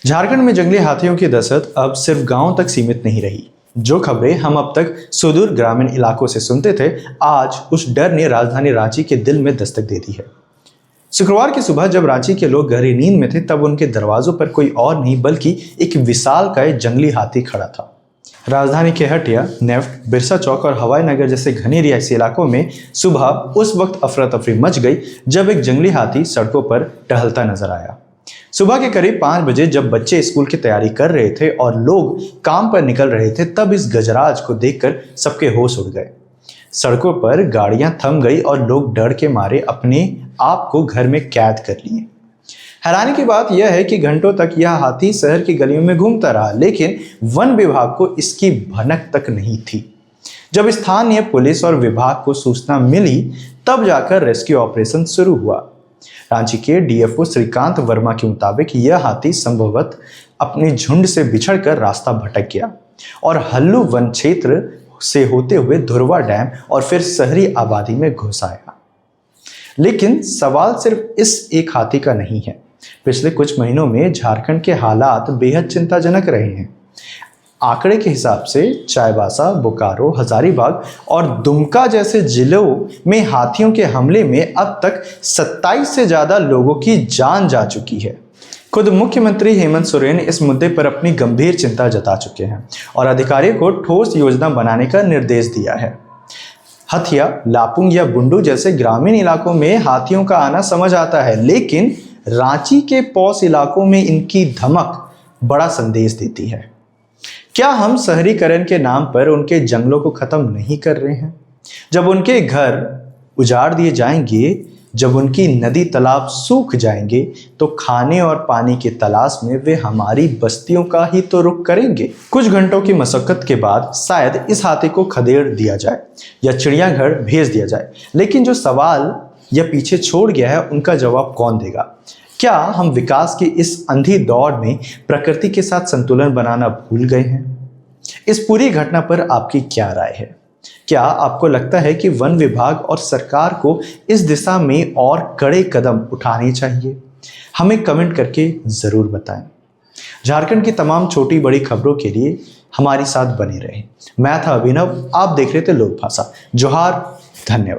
झारखंड में जंगली हाथियों की दहशत अब सिर्फ गांव तक सीमित नहीं रही। जो खबरें हम अब तक सुदूर ग्रामीण इलाकों से सुनते थे, आज उस डर ने राजधानी रांची के दिल में दस्तक दे दी है। शुक्रवार की सुबह जब रांची के लोग गहरी नींद में थे, तब उनके दरवाजों पर कोई और नहीं बल्कि एक विशालकाय जंगली हाथी खड़ा था। राजधानी के हटिया, नेफ्ट, बिरसा चौक और हवाई नगर जैसे घने रिहायशी इलाकों में सुबह उस वक्त अफरा तफरी मच गई जब एक जंगली हाथी सड़कों पर टहलता नजर आया। सुबह के करीब 5 बजे जब बच्चे स्कूल की तैयारी कर रहे थे और लोग काम पर निकल रहे थे, तब इस गजराज को देखकर सबके होश उड़ गए। सड़कों पर गाड़ियां थम गई और लोग डर के मारे अपने आप को घर में कैद कर लिए। हैरानी की बात यह है कि घंटों तक यह हाथी शहर की गलियों में घूमता रहा, लेकिन वन विभाग को इसकी भनक तक नहीं थी। जब स्थानीय पुलिस और विभाग को सूचना मिली, तब जाकर रेस्क्यू ऑपरेशन शुरू हुआ। रांची के डीएफओ श्रीकांत वर्मा के मुताबिक यह हाथी संभवतः अपने झुंड से बिछड़कर रास्ता भटक गया और हल्लू वन क्षेत्र से होते हुए धुरवा डैम और फिर शहरी आबादी में घुस आया। लेकिन सवाल सिर्फ इस एक हाथी का नहीं है। पिछले कुछ महीनों में झारखंड के हालात बेहद चिंताजनक रहे हैं। आंकड़े के हिसाब से चाईबासा, बोकारो, हजारीबाग और दुमका जैसे जिलों में हाथियों के हमले में अब तक 27 से ज्यादा लोगों की जान जा चुकी है। खुद मुख्यमंत्री हेमंत सोरेन इस मुद्दे पर अपनी गंभीर चिंता जता चुके हैं और अधिकारियों को ठोस योजना बनाने का निर्देश दिया है। हथिया, लापुंग या बुंडू जैसे ग्रामीण इलाकों में हाथियों का आना समझ आता है, लेकिन रांची के पॉस इलाकों में इनकी धमक बड़ा संदेश देती है। क्या हम शहरीकरण के नाम पर उनके जंगलों को खत्म नहीं कर रहे हैं? जब उनके घर उजाड़ दिए जाएंगे, जब उनकी नदी तालाब सूख जाएंगे, तो खाने और पानी की तलाश में वे हमारी बस्तियों का ही तो रुख करेंगे। कुछ घंटों की मशक्कत के बाद शायद इस हाथी को खदेड़ दिया जाए या चिड़ियाघर भेज दिया जाए, लेकिन जो सवाल यह पीछे छोड़ गया है, उनका जवाब कौन देगा? क्या हम विकास की इस अंधी दौड़ में प्रकृति के साथ संतुलन बनाना भूल गए हैं? इस पूरी घटना पर आपकी क्या राय है? क्या आपको लगता है कि वन विभाग और सरकार को इस दिशा में और कड़े कदम उठाने चाहिए? हमें कमेंट करके जरूर बताएं। झारखंड की तमाम छोटी बड़ी खबरों के लिए हमारे साथ बने रहें। मैं था अभिनव, आप देख रहे थे लोक भाषा। जोहार, धन्यवाद।